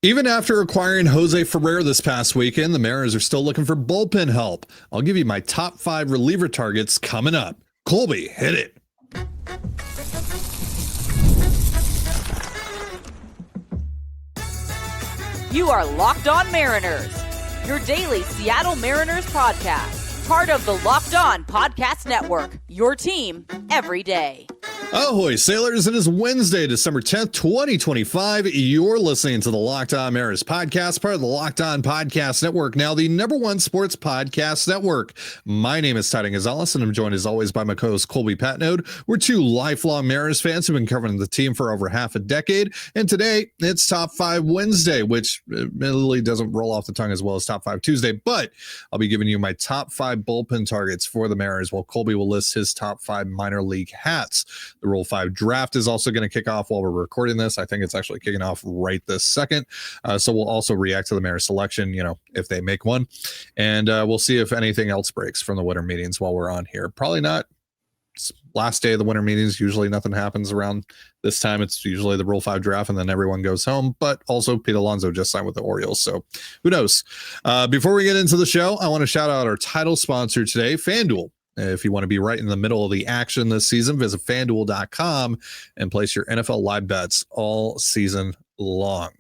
Even after acquiring Jose Ferrer this past weekend, the Mariners are still looking for bullpen help. I'll give you my top 5 reliever targets coming up. Colby, hit it. You are Locked On Mariners, your daily Seattle Mariners podcast. Part of the Locked On Podcast Network, your team every day. Ahoy, sailors. It is Wednesday, December 10th, 2025. You're listening to the Locked On Mariners podcast, part of the Locked On Podcast Network, now the #1 sports podcast network. My name is Ty Gonzalez, and I'm joined as always by my co-host Colby Patnode. We're two lifelong Mariners fans who've been covering the team for over half a decade, and today it's Top 5 Wednesday, which admittedly doesn't roll off the tongue as well as Top 5 Tuesday, but I'll be giving you my top 5 bullpen targets for the Mariners, while Colby will list his top 5 minor league hats. The Rule 5 draft is also going to kick off while we're recording this. I think it's actually kicking off right this second. So we'll also react to the Mariners selection, if they make one. And we'll see if anything else breaks from the winter meetings while we're on here. Probably not. It's last day of the winter meetings. Usually nothing happens around this time. It's usually the Rule 5 draft and then everyone goes home. But also Pete Alonso just signed with the Orioles. So who knows? Before we get into the show, I want to shout out our title sponsor today, FanDuel. If you want to be right in the middle of the action this season, visit FanDuel.com and place your NFL live bets all season long.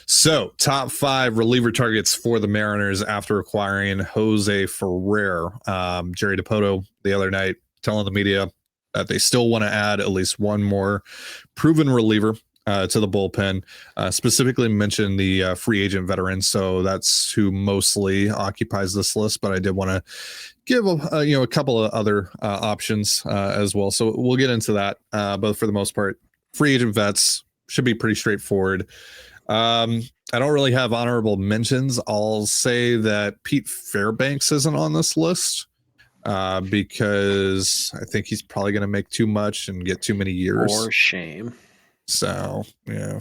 So, top 5 reliever targets for the Mariners after acquiring Jose Ferrer. Jerry Dipoto the other night telling the media that they still want to add at least one more proven reliever to the bullpen, specifically mentioned the free agent veterans. So that's who mostly occupies this list, but I did want to give a couple of other options as well. So we'll get into that. But for the most part, free agent vets should be pretty straightforward. I don't really have honorable mentions. I'll say that Pete Fairbanks isn't on this list because I think he's probably going to make too much and get too many years. For shame. So, yeah.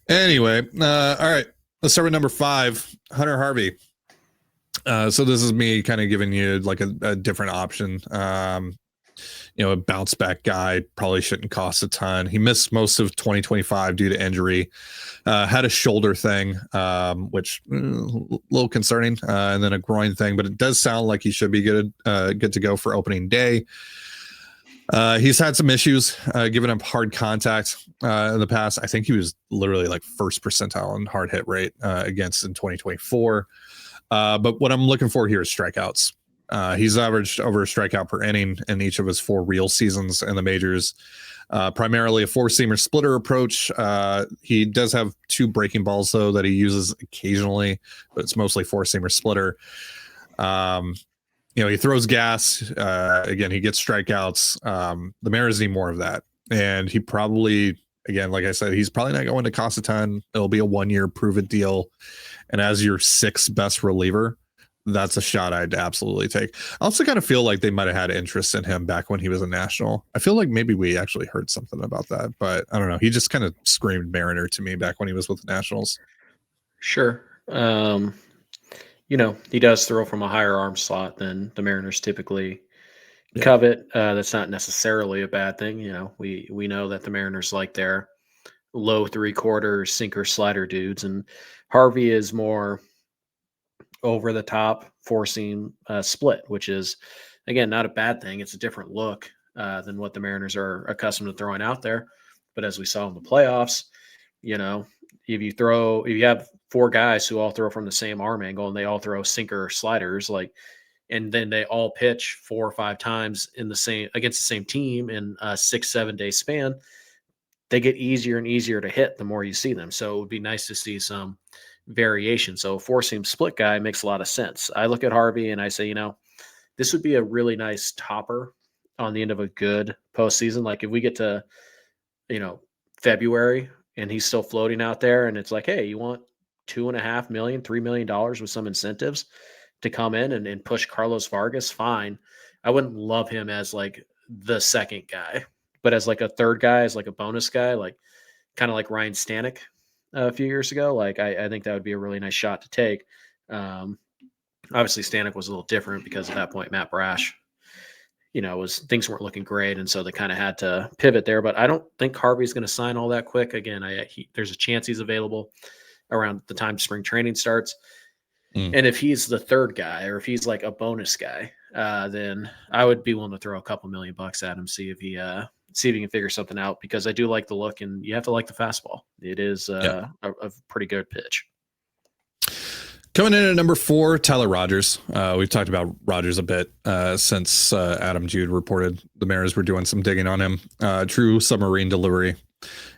Anyway, all right. Let's start with number 5, Hunter Harvey. So this is me kind of giving you like a different option. A bounce back guy, probably shouldn't cost a ton. He missed most of 2025 due to injury. Had a shoulder thing, which a little concerning, and then a groin thing, but it does sound like he should be good to go for opening day. He's had some issues giving up hard contact in the past. I think he was literally like first percentile in hard hit rate against in 2024. But what I'm looking for here is strikeouts. He's averaged over a strikeout per inning in each of his 4 real seasons in the majors. Primarily a 4-seamer splitter approach. He does have 2 breaking balls though that he uses occasionally, but it's mostly 4-seamer splitter. He throws gas. Again, he gets strikeouts. The Mariners need more of that. And he probably, again, like I said, he's probably not going to cost a ton. It'll be a 1-year prove-it deal. And as your 6th best reliever, that's a shot I'd absolutely take. I also kind of feel like they might have had interest in him back when he was a National. I feel like maybe we actually heard something about that, but I don't know. He just kind of screamed Mariner to me back when he was with the Nationals. Sure. He does throw from a higher arm slot than the Mariners typically covet. That's not necessarily a bad thing. We know that the Mariners like their low 3/4 sinker slider dudes, and Harvey is more over the top 4-seam split, which is, again, not a bad thing. It's a different look than what the Mariners are accustomed to throwing out there. But as we saw in the playoffs, if you have 4 guys who all throw from the same arm angle and they all throw sinker sliders, and then they all pitch 4 or 5 times against the same team in a 6-7 day span, they get easier and easier to hit the more you see them. So it would be nice to see some variation. So a 4-seam split guy makes a lot of sense. I look at Harvey and I say, this would be a really nice topper on the end of a good postseason. Like if we get to, February and he's still floating out there and it's like, hey, you want $2.5 million, $3 million with some incentives to come in and push Carlos Vargas, fine. I wouldn't love him as like the second guy, but as like a third guy, as like a bonus guy, like kind of like Ryan Stanek a few years ago. I think that would be a really nice shot to take. Obviously Stanek was a little different because at that point, Matt Brash things weren't looking great, and so they kind of had to pivot there. But I don't think Harvey's going to sign all that quick. Again, there's a chance he's available around the time spring training starts. And if he's the third guy, or if he's like a bonus guy, then I would be willing to throw a couple $1,000,000 at him, see if he can figure something out, because I do like the look, and you have to like the fastball. It is a pretty good pitch. Coming in at number 4, Tyler Rogers. We've talked about Rogers a bit since Adam Jude reported the Mariners were doing some digging on him. True submarine delivery.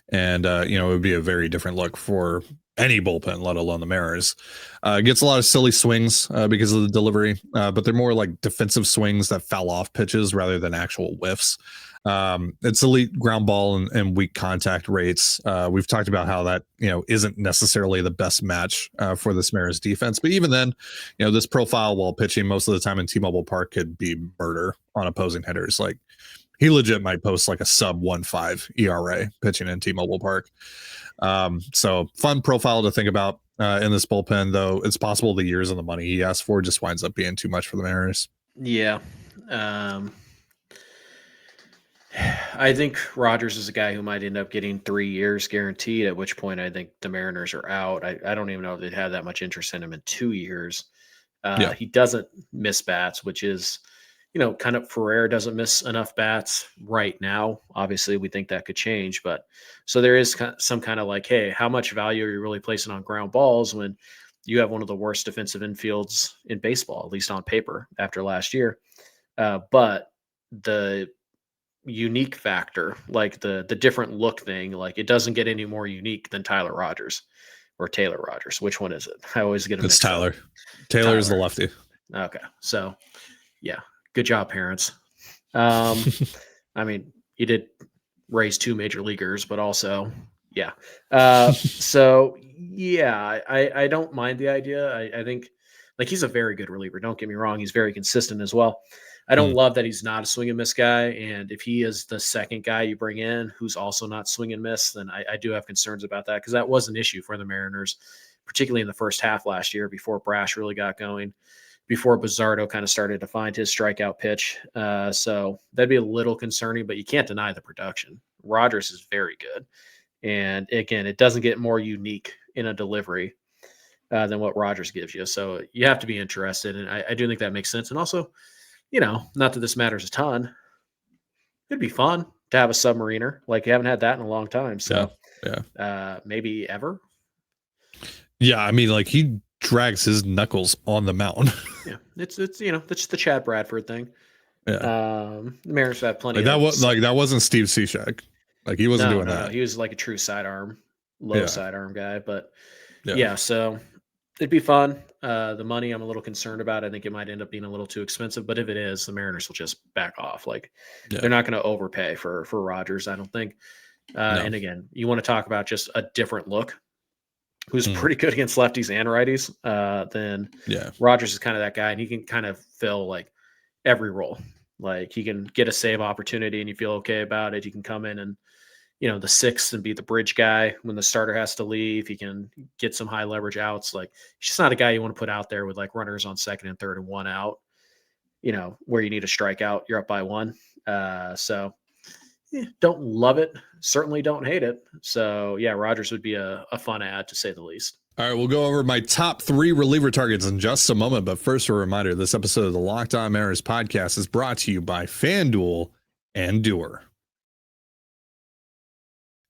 And, it would be a very different look for any bullpen, let alone the Mariners. Gets a lot of silly swings because of the delivery, but they're more like defensive swings that foul off pitches rather than actual whiffs. It's elite ground ball and weak contact rates. We've talked about how that, isn't necessarily the best match for this Mariners defense, but even then, this profile while pitching most of the time in T-Mobile Park could be murder on opposing hitters. Like, he legit might post like a sub 1.5 ERA pitching in T-Mobile Park. So fun profile to think about in this bullpen, though. It's possible the years and the money he asked for just winds up being too much for the Mariners. Yeah. I think Rogers is a guy who might end up getting 3 years guaranteed, at which point I think the Mariners are out. I don't even know if they'd have that much interest in him in 2 years. He doesn't miss bats, which is, kind of Ferrer doesn't miss enough bats right now. Obviously, we think that could change. But so there is some kind of like, hey, how much value are you really placing on ground balls when you have one of the worst defensive infields in baseball, at least on paper, after last year? But the unique factor, like the different look thing, like it doesn't get any more unique than Tyler Rogers or Taylor Rogers. Which one is it? I always get It's Tyler. Taylor is the lefty. Okay. So, yeah. Good job, parents. I mean, you did raise 2 major leaguers, but also, yeah. So, yeah, I don't mind the idea. I think, like, he's a very good reliever. Don't get me wrong. He's very consistent as well. I don't love that he's not a swing and miss guy. And if he is the second guy you bring in who's also not swing and miss, then I do have concerns about that, because that was an issue for the Mariners, particularly in the first half last year before Brash really got going, before Bizzardo kind of started to find his strikeout pitch. So that'd be a little concerning, but you can't deny the production. Rogers is very good. And again, it doesn't get more unique in a delivery than what Rogers gives you. So you have to be interested. And I do think that makes sense. And also, not that this matters a ton, it'd be fun to have a submariner. Like, you haven't had that in a long time. So maybe ever. Yeah. I mean, like, he drags his knuckles on the mound. Yeah, it's that's the Chad Bradford thing. Yeah, the Mariners have plenty. That wasn't Steve Cishek. Like, he wasn't doing that. No, he was like a true sidearm guy. But yeah, so it'd be fun. The money I'm a little concerned about. I think it might end up being a little too expensive. But if it is, the Mariners will just back off. Like, they're not going to overpay for Rogers, I don't think. No. And again, you want to talk about just a different look, who's pretty good against lefties and righties, then Rogers is kind of that guy, and he can kind of fill like every role. Like, he can get a save opportunity and you feel okay about it. He can come in and, the sixth and be the bridge guy when the starter has to leave. He can get some high leverage outs. Like, he's just not a guy you want to put out there with like runners on second and third and 1 out, where you need a strikeout, you're up by 1. So don't love it. Certainly don't hate it. So, yeah, Rogers would be a fun ad, to say the least. All right, we'll go over my top 3 reliever targets in just a moment. But first, a reminder, this episode of the Locked On Mariners podcast is brought to you by FanDuel and Doer.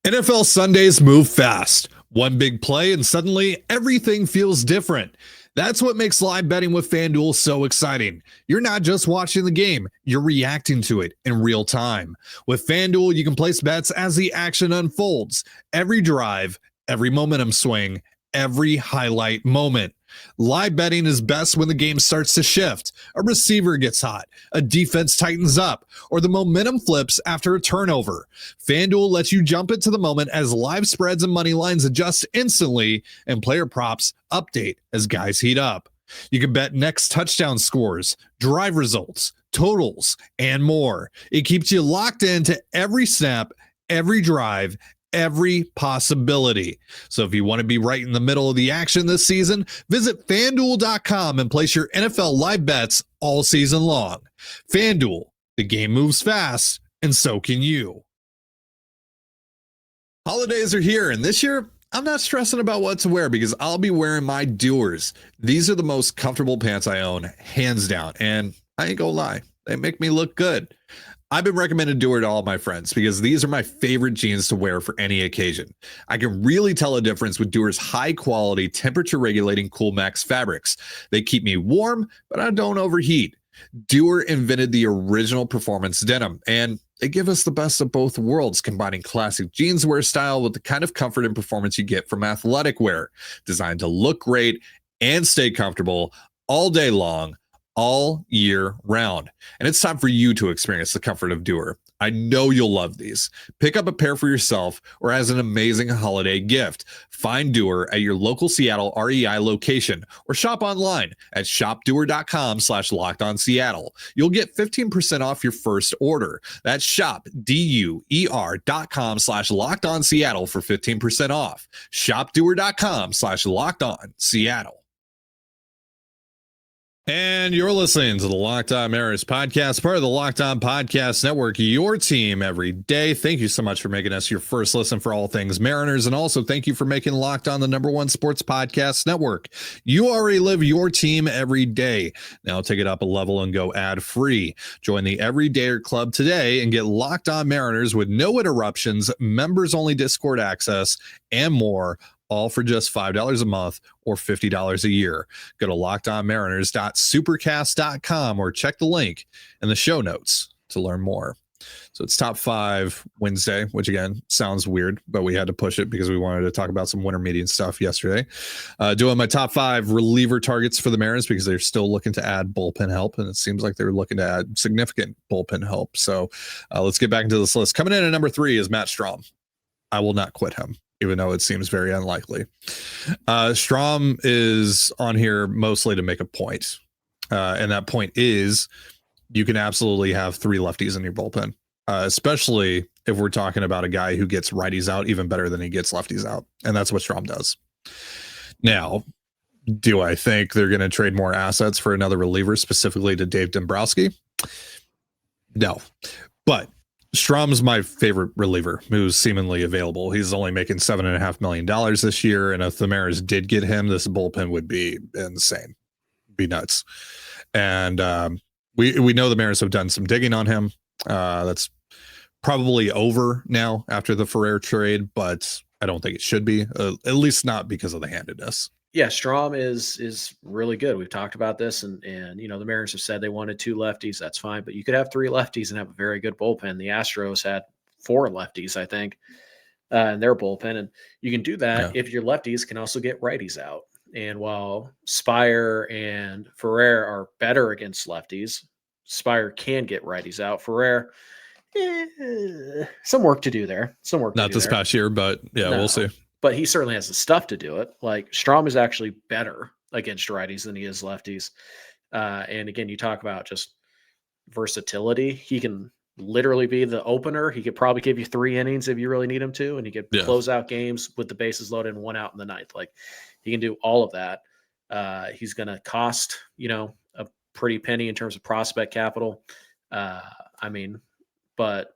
NFL Sundays move fast. One big play and suddenly everything feels different. That's what makes live betting with FanDuel so exciting. You're not just watching the game, you're reacting to it in real time. With FanDuel, you can place bets as the action unfolds. Every drive, every momentum swing, every highlight moment. Live betting is best when the game starts to shift, a receiver gets hot, a defense tightens up, or the momentum flips after a turnover. FanDuel lets you jump into the moment as live spreads and money lines adjust instantly and player props update as guys heat up. You can bet next touchdown scores, drive results, totals, and more. It keeps you locked into every snap, every drive, every possibility. So if you want to be right in the middle of the action this season, visit FanDuel.com and place your NFL live bets all season long. FanDuel, The game moves fast, and so can you. Holidays are here, and this year, I'm not stressing about what to wear because I'll be wearing my Doers. These are the most comfortable pants I own, hands down, and I ain't gonna lie, they make me look good. I've been recommending Doer to all my friends because these are my favorite jeans to wear for any occasion. I can really tell a difference with Doer's high quality, temperature regulating Cool Max fabrics. They keep me warm, but I don't overheat. Doer invented the original performance denim, and they give us the best of both worlds, combining classic jeanswear style with the kind of comfort and performance you get from athletic wear, designed to look great and stay comfortable all day long, all year round. And it's time for you to experience the comfort of Doer. I know you'll love these. Pick up a pair for yourself or as an amazing holiday gift. Find Doer at your local Seattle REI location or shop online at shopdoer.com/lockedonseattle. You'll get 15% off your first order. That's shopdoer.com/lockedonseattle for 15% off. Shopdoer.com/lockedonseattle. And you're listening to the Locked On Mariners podcast, part of the Locked On Podcast Network, your team every day. Thank you so much for making us your first listen for all things Mariners. And also thank you for making Locked On the #1 sports podcast network. You already live your team every day. Now take it up a level and go ad free. Join the Everydayer Club today and get Locked On Mariners with no interruptions, members only Discord access, and more. All for just $5 a month or $50 a year. Go to lockedonmariners.supercast.com or check the link in the show notes to learn more. So it's top 5 Wednesday, which again sounds weird, but we had to push it because we wanted to talk about some winter meeting stuff yesterday. Doing my top 5 reliever targets for the Mariners because they're still looking to add bullpen help, and it seems like they're looking to add significant bullpen help. So let's get back into this list. Coming in at number 3 is Matt Strahm. I will not quit him, even though it seems very unlikely. Strahm is on here mostly to make a point. And that point is you can absolutely have 3 lefties in your bullpen, especially if we're talking about a guy who gets righties out even better than he gets lefties out. And that's what Strahm does. Now, do I think they're going to trade more assets for another reliever, specifically to Dave Dombrowski? No. But Strahm's my favorite reliever who's seemingly available. He's only making $7.5 million this year. And if the Mariners did get him, this bullpen would be insane, be nuts. And we know the Mariners have done some digging on him. That's probably over now after the Ferrer trade, but I don't think it should be, at least not because of the handedness. Yeah, Strahm is really good. We've talked about this, and you know the Mariners have said they wanted 2 lefties. That's fine, but you could have 3 lefties and have a very good bullpen. The Astros had 4 lefties, I think, in their bullpen, and you can do that if your lefties can also get righties out. And while Spire and Ferrer are better against lefties, Spire can get righties out. Ferrer, some work to do there. Not this past year, but yeah, we'll see. But he certainly has the stuff to do it. Like Strahm is actually better against righties than he is lefties. And again, you talk about just versatility. He can literally be the opener. He could probably give you 3 innings if you really need him to, and he could close out games with the bases loaded and 1 out in the 9th. Like he can do all of that. He's going to cost, a pretty penny in terms of prospect capital. But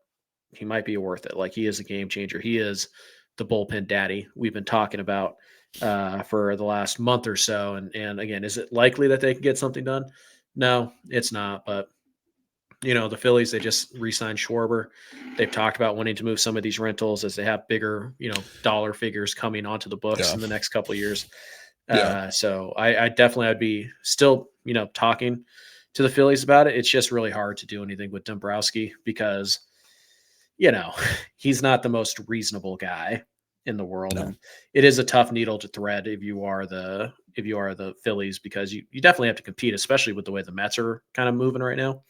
he might be worth it. Like he is a game changer. He is the bullpen daddy we've been talking about for the last month or so. And again, is it likely that they can get something done? No, it's not. But, the Phillies, they just re-signed Schwarber. They've talked about wanting to move some of these rentals as they have bigger, dollar figures coming onto the books in the next couple of years. So I definitely, I'd be still, talking to the Phillies about it. It's just really hard to do anything with Dombrowski because he's not the most reasonable guy in the world. No. And it is a tough needle to thread if you are the Phillies, because you definitely have to compete, especially with the way the Mets are kind of moving right now.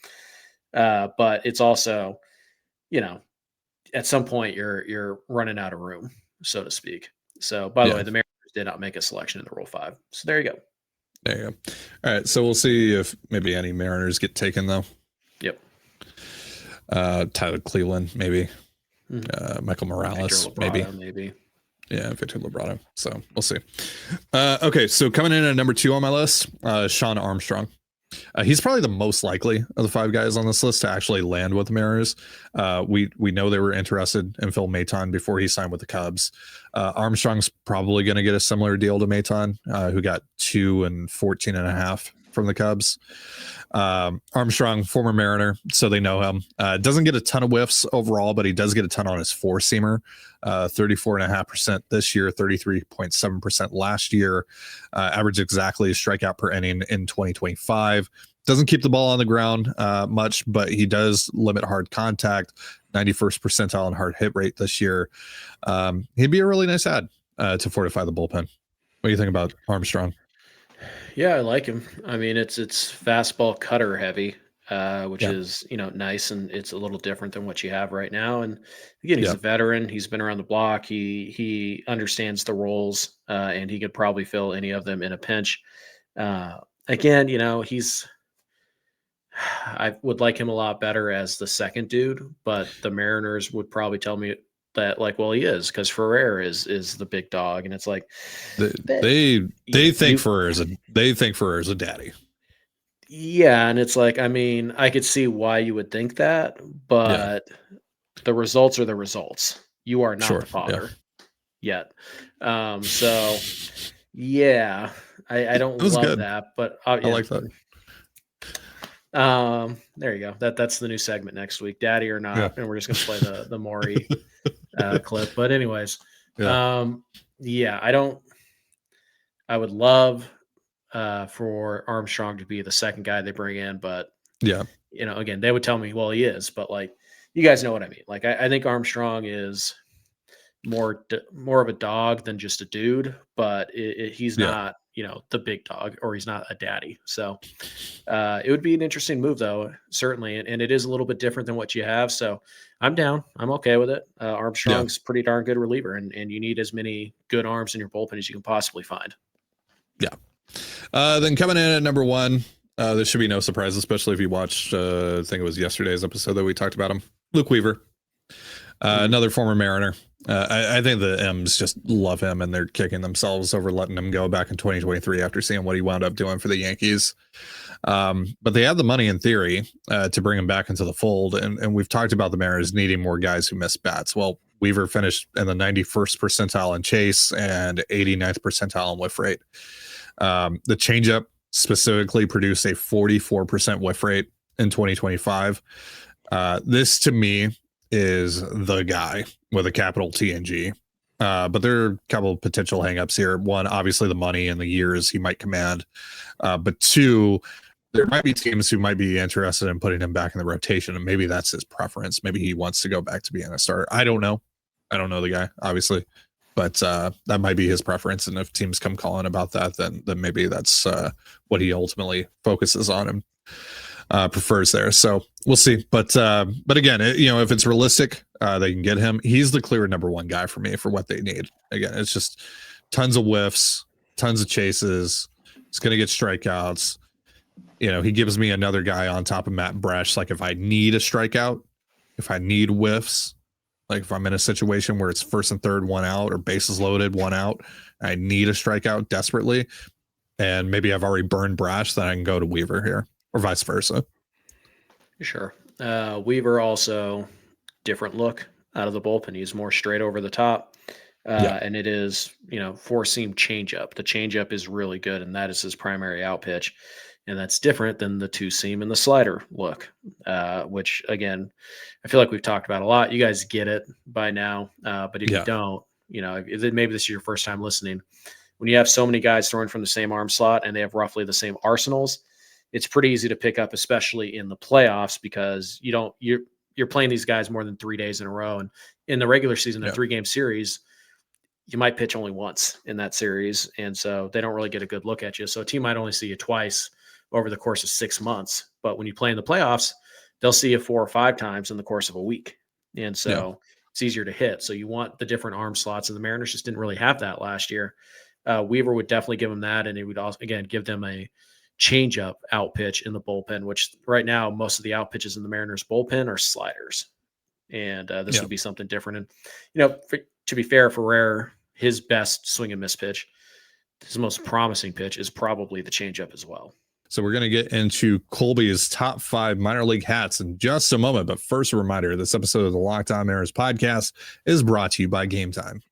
But it's also, at some point you're running out of room, so to speak. So by the way, the Mariners did not make a selection in the Rule 5. So there you go. There you go. All right. So we'll see if maybe any Mariners get taken though. Yep. Tyler Cleveland, maybe. Michael Morales, maybe. Yeah, Victor Labrado. So we'll see. Okay, so coming in at number 2 on my list, Shawn Armstrong. He's probably the most likely of the 5 guys on this list to actually land with the Mariners. We know they were interested in Phil Maton before he signed with the Cubs. Armstrong's probably going to get a similar deal to Maton, who got 2 and 14.5 from the Cubs. Armstrong, former Mariner, so they know him. Doesn't get a ton of whiffs overall, but he does get a ton on his 4-seamer. 34.5% this year, 33.7% last year. Average exactly a strikeout per inning in 2025. Doesn't keep the ball on the ground much, but he does limit hard contact. 91st percentile in hard hit rate this year. He'd be a really nice add to fortify the bullpen. What do you think about Armstrong? Yeah, I like him. I mean, it's fastball cutter heavy, which Yeah. is nice, and it's a little different than what you have right now. And again, he's Yeah. a veteran. He's been around the block. He understands the roles, and he could probably fill any of them in a pinch. Again, I would like him a lot better as the second dude, but the Mariners would probably tell me that, like, well, he is, because Ferrer is the big dog, and it's like They think Ferrer's a daddy. Yeah, and it's like, I mean, I could see why you would think that, but the results are the results. You are not the father yet. So yeah, I don't love good. that, but I like that. There you go. That's the new segment next week, Daddy or Not, and we're just gonna play the Maury clip. But anyways, I would love for Armstrong to be the second guy they bring in, but again, they would tell me, well, he is, but like, you guys know what I mean. Like, I think Armstrong is more of a dog than just a dude, but he's not, the big dog, or he's not a daddy. So it would be an interesting move, though, certainly, and it is a little bit different than what you have. So I'm down. I'm okay with it. Armstrong's pretty darn good reliever, and you need as many good arms in your bullpen as you can possibly find. Yeah. Then coming in at number 1, there should be no surprise, especially if you watched, I think it was yesterday's episode that we talked about him, Luke Weaver, another former Mariner. I think the M's just love him, and they're kicking themselves over letting him go back in 2023 after seeing what he wound up doing for the Yankees. But they have the money in theory to bring him back into the fold, and we've talked about the Mariners needing more guys who miss bats. Well, Weaver finished in the 91st percentile in chase and 89th percentile in whiff rate. The changeup specifically produced a 44% whiff rate in 2025. This to me is the guy with a capital T&G. But there are a couple of potential hangups here. One, obviously the money and the years he might command. But 2, there might be teams who might be interested in putting him back in the rotation, and maybe that's his preference. Maybe he wants to go back to being a starter. I don't know the guy, obviously. But that might be his preference, and if teams come calling about that, then maybe that's what he ultimately focuses on and prefers there. So we'll see. But again, if it's realistic, they can get him. He's the clear number 1 guy for me for what they need. Again, it's just tons of whiffs, tons of chases. He's going to get strikeouts. He gives me another guy on top of Matt Bresh. Like, if I need a strikeout, if I need whiffs, like if I'm in a situation where it's first and third, 1 out, or bases loaded, 1 out, I need a strikeout desperately, and maybe I've already burned Brash, then I can go to Weaver here, or vice versa. Sure. Weaver also different look out of the bullpen. He's more straight over the top, and it is 4-seam changeup. The changeup is really good, and that is his primary out pitch. And that's different than the 2-seam and the slider look, which, again, I feel like we've talked about a lot. You guys get it by now, but if you don't, maybe this is your first time listening. When you have so many guys throwing from the same arm slot and they have roughly the same arsenals, it's pretty easy to pick up, especially in the playoffs, because you're playing these guys more than 3 days in a row. And in the regular season, a 3-game series, you might pitch only once in that series, and so they don't really get a good look at you. So a team might only see you twice over the course of 6 months. But when you play in the playoffs, they'll see you 4 or 5 times in the course of a week. And so it's easier to hit. So you want the different arm slots, and the Mariners just didn't really have that last year. Weaver would definitely give them that, and it would also, again, give them a changeup out pitch in the bullpen, which right now most of the out pitches in the Mariners bullpen are sliders. And this would be something different. And, to be fair, Ferrer, his best swing and miss pitch, his most promising pitch is probably the changeup as well. So we're going to get into Colby's top 5 minor league hats in just a moment. But first, a reminder, this episode of the Locked On Mariners podcast is brought to you by Gametime.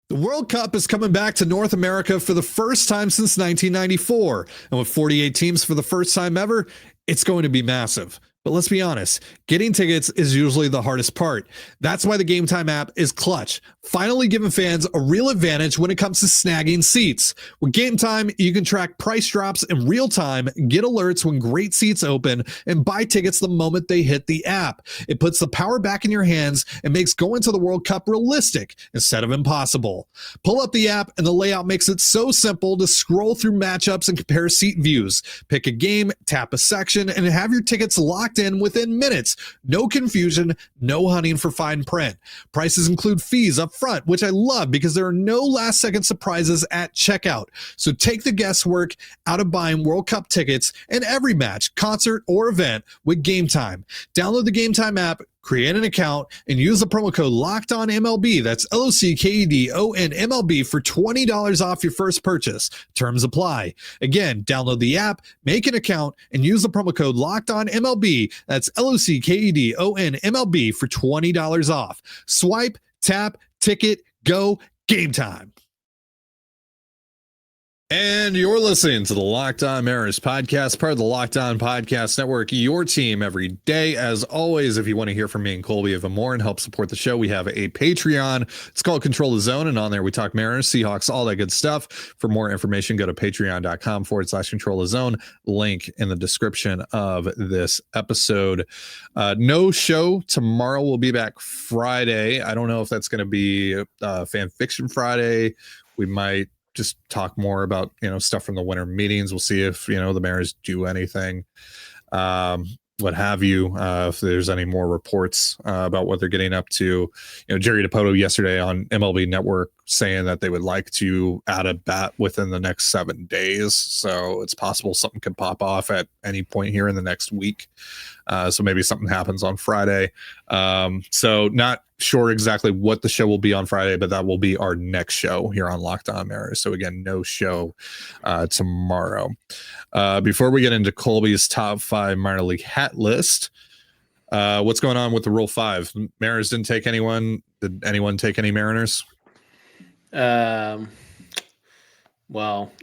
The World Cup is coming back to North America for the first time since 1994. And with 48 teams for the first time ever, it's going to be massive. But let's be honest, getting tickets is usually the hardest part. That's why the Gametime app is clutch, finally giving fans a real advantage when it comes to snagging seats. With Gametime, you can track price drops in real time, get alerts when great seats open, and buy tickets the moment they hit the app. It puts the power back in your hands and makes going to the World Cup realistic instead of impossible. Pull up the app and the layout makes it so simple to scroll through matchups and compare seat views. Pick a game, tap a section, and have your tickets locked in within minutes. No confusion, no hunting for fine print. Prices include fees up front, which I love because there are no last second surprises at checkout. So take the guesswork out of buying World Cup tickets in every match, concert, or event with Gametime. Download the Gametime app, create an account, and use the promo code LOCKEDONMLB. That's LOCKEDONMLB for $20 off your first purchase. Terms apply. Again, download the app, make an account, and use the promo code LOCKEDONMLB. That's LOCKEDONMLB for $20 off. Swipe, tap, ticket, go, Gametime. And you're listening to the Locked On Mariners podcast, part of the Locked On Podcast Network, your team every day. As always, if you want to hear from me and Colby even more and help support the show, we have a Patreon. It's called Control the Zone, and on there we talk Mariners, Seahawks, all that good stuff. For more information, go to patreon.com/Control the Zone. Link in the description of this episode. No show tomorrow. We'll be back Friday. I don't know if that's going to be Fan Fiction Friday. We might just talk more about, stuff from the winter meetings. We'll see if, the Mariners do anything, what have you, if there's any more reports about what they're getting up to. Jerry Dipoto yesterday on MLB Network saying that they would like to add a bat within the next 7 days. So it's possible something could pop off at any point here in the next week. So maybe something happens on Friday. So not sure exactly what the show will be on Friday, but that will be our next show here on Locked On Mariners. So again, no show tomorrow. Before we get into Colby's top 5 minor league hat list, what's going on with the Rule 5? Mariners didn't take anyone. Did anyone take any Mariners? Well,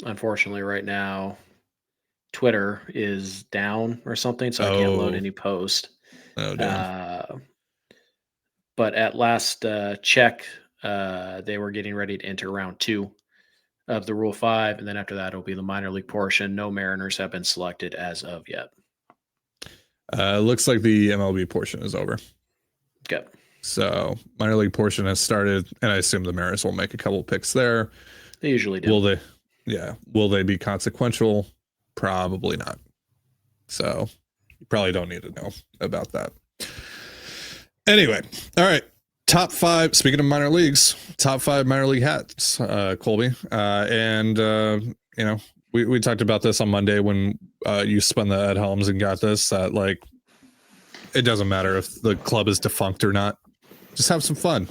unfortunately right now, Twitter is down or something, so I can't load any post. But at last check, they were getting ready to enter round 2 of the Rule 5, and then after that, it'll be the minor league portion. No Mariners have been selected as of yet. Looks like the MLB portion is over. Okay. So minor league portion has started, and I assume the Mariners will make a couple picks there. They usually do. Will they? Yeah. Will they be consequential? Probably not. So you probably don't need to know about that. Anyway, all right. Top 5. Speaking of minor leagues, top 5 minor league hats, Colby. We talked about this on Monday when you spun the Ed Helms and got this. That it doesn't matter if the club is defunct or not. Just have some fun.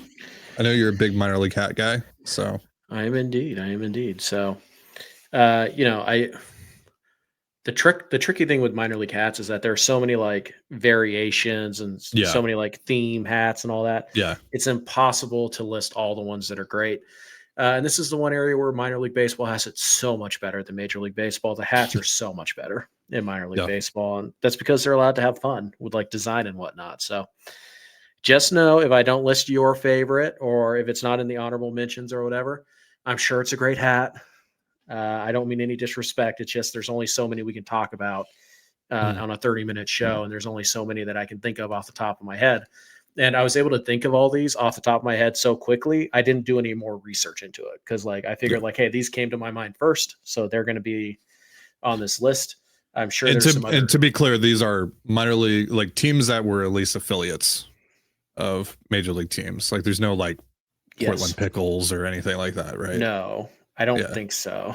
I know you're a big minor league hat guy, so I am indeed. So, the tricky thing with minor league hats is that there are so many variations and so many theme hats and all that. Yeah, it's impossible to list all the ones that are great. And this is the one area where minor league baseball has it so much better than Major League Baseball. The hats are so much better in minor league baseball, and that's because they're allowed to have fun with design and whatnot. So just know if I don't list your favorite or if it's not in the honorable mentions or whatever, I'm sure it's a great hat. I don't mean any disrespect. It's just there's only so many we can talk about on a 30-minute show, and there's only so many that I can think of off the top of my head. And I was able to think of all these off the top of my head so quickly, I didn't do any more research into it because I figured hey, these came to my mind first, so they're going to be on this list. I'm sure and to be clear, these are minor league teams that were at least affiliates of major league teams. There's no Portland Pickles or anything like that, right? No, I don't think so.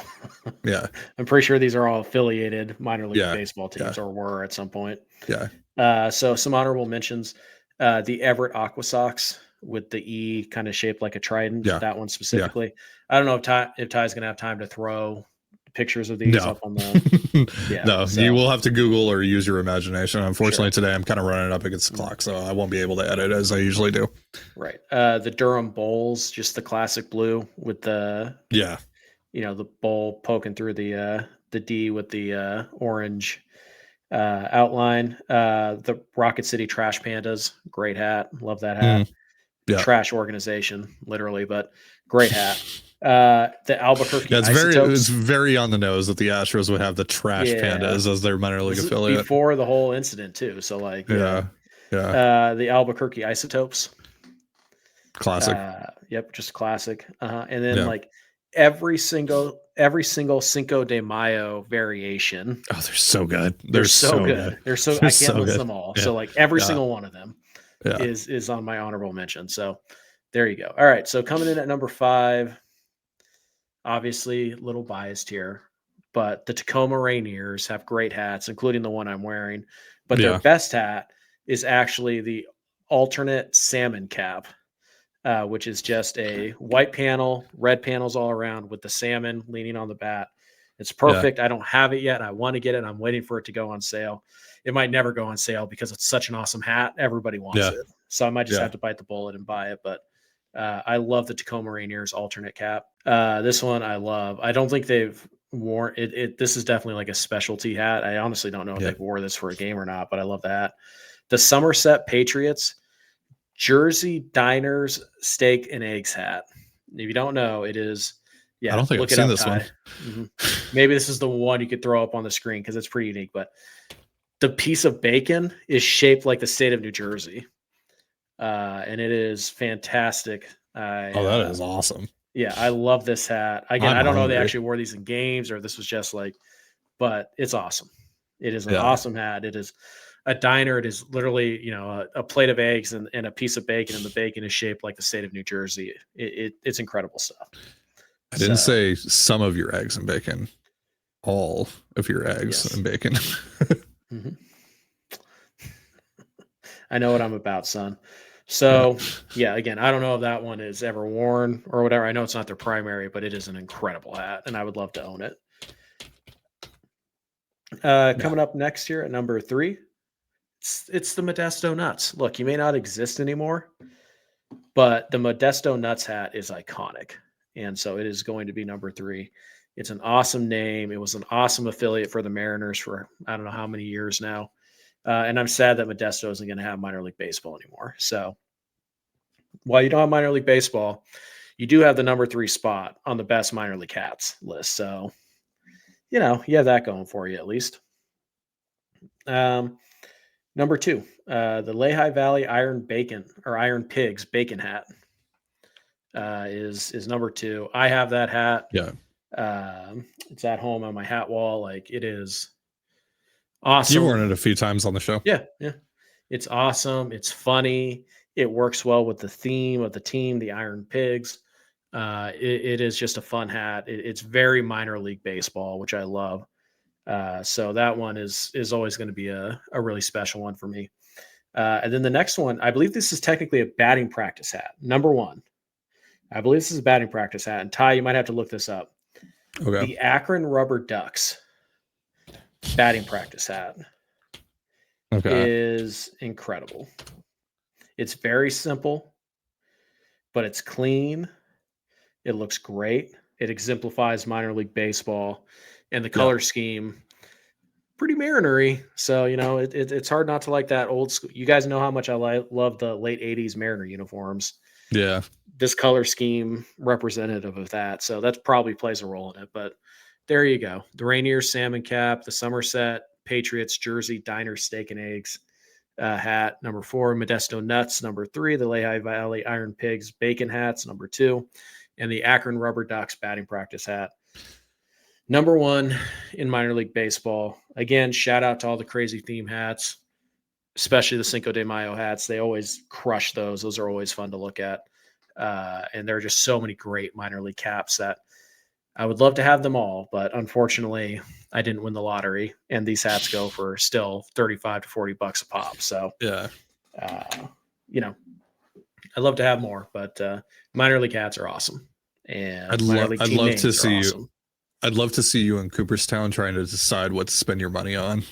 Yeah. I'm pretty sure these are all affiliated minor league baseball teams or were at some point. Yeah. So some honorable mentions, the Everett Aqua Sox with the E kind of shaped like a trident, that one specifically. I don't know if Ty's going to have time to throw pictures of these up on the. No, so. You will have to Google or use your imagination. Unfortunately, today I'm kind of running up against the clock, so I won't be able to edit as I usually do. Right. The Durham bowls, just the classic blue with the the bowl poking through the D with the orange outline. The Rocket City Trash Pandas, great hat. Love that hat. Trash organization, literally, but great hat. The Albuquerque Isotopes. It's very on the nose that the Astros would have the Trash Pandas as their minor league affiliate before the whole incident too. So like, the Albuquerque Isotopes, classic. Just classic. And then like every single Cinco de Mayo variation. Oh, they're so good. They're so good. I can't list them all. So like every single one of them is on my honorable mention. So there you go. All right. So coming in at number 5, obviously a little biased here, but the Tacoma Rainiers have great hats, including the one I'm wearing. But their best hat is actually the alternate salmon cap, which is just a white panel, red panels all around with the salmon leaning on the bat. It's perfect. I don't have it yet. I want to get it. I'm waiting for it to go on sale. It might never go on sale because it's such an awesome hat. Everybody wants it. So I might just have to bite the bullet and buy it. But I love the Tacoma Rainiers alternate cap. This one I love. I don't think they've worn it. This is definitely like a specialty hat. I honestly don't know if they've wore this for a game or not, but I love the hat. The Somerset Patriots Jersey Diners Steak and Eggs hat. If you don't know, it is. Yeah, I don't think I've seen this one. Maybe this is the one you could throw up on the screen because it's pretty unique. But the piece of bacon is shaped like the state of New Jersey. And it is fantastic. That is awesome. Yeah, I love this hat. Again, I don't know if they actually wore these in games or this was just like, but it's awesome. It is an awesome hat. It is a diner. It is literally, a plate of eggs and a piece of bacon, and the bacon is shaped like the state of New Jersey. It's incredible stuff. I didn't say some of your eggs and bacon, all of your eggs and bacon. I know what I'm about, son. So, again, I don't know if that one is ever worn or whatever. I know it's not their primary, but it is an incredible hat, and I would love to own it. Coming up next year at number 3, it's the Modesto Nuts. Look, you may not exist anymore, but the Modesto Nuts hat is iconic, and so it is going to be number 3. It's an awesome name. It was an awesome affiliate for the Mariners for I don't know how many years now. And I'm sad that Modesto isn't going to have minor league baseball anymore. So while you don't have minor league baseball, you do have the number 3 spot on the best minor league hats list. So, you have that going for you at least. Number 2, the Lehigh Valley Iron Pigs bacon hat is number 2. I have that hat. Yeah. It's at home on my hat wall. Like it is awesome. You've worn it a few times on the show. Yeah. It's awesome. It's funny. It works well with the theme of the team, the Iron Pigs. It is just a fun hat. It's very minor league baseball, which I love. So that one is always going to be a really special one for me. And then the next one, I believe this is technically a batting practice hat. Number 1. I believe this is a batting practice hat. And Ty, you might have to look this up. Okay. The Akron Rubber Ducks batting practice hat is incredible. It's very simple, but it's clean. It looks great. It exemplifies minor league baseball, and the color scheme pretty Mariner-y. So it's hard not to like that old school. You guys know how much I love the late 80s Mariner uniforms. Yeah, this color scheme representative of that. So that probably plays a role in it, but there you go. The Rainier salmon cap, the Somerset Patriots Jersey Diner Steak and Eggs hat, number 4, Modesto Nuts, number 3, the Lehigh Valley Iron Pigs bacon hats, number 2, and the Akron Rubber Ducks batting practice hat. Number 1 in minor league baseball. Again, shout out to all the crazy theme hats, especially the Cinco de Mayo hats. They always crush those. Those are always fun to look at. And there are just so many great minor league caps that I would love to have them all, but unfortunately I didn't win the lottery, and these hats go for still $35 to $40 a pop. So, I'd love to have more, but minor league hats are awesome. And I'd love to see you. I'd love to see you in Cooperstown trying to decide what to spend your money on.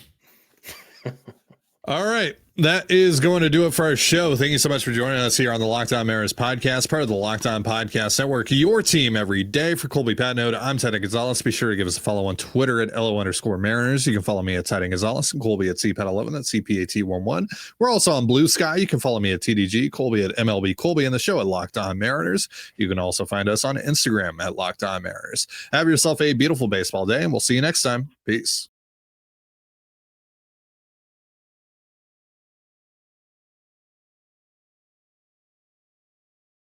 All right. That is going to do it for our show. Thank you so much for joining us here on the Locked On Mariners podcast, part of the Locked On Podcast Network, your team every day. For Colby Patnode, I'm Titan Gonzalez. Be sure to give us a follow on Twitter at LO_Mariners. You can follow me at Titan Gonzalez and Colby at CPAT11. That's CPAT11. We're also on Blue Sky. You can follow me at TDG, Colby at MLB Colby, and the show at Locked On Mariners. You can also find us on Instagram at Locked On Mariners. Have yourself a beautiful baseball day, and we'll see you next time. Peace.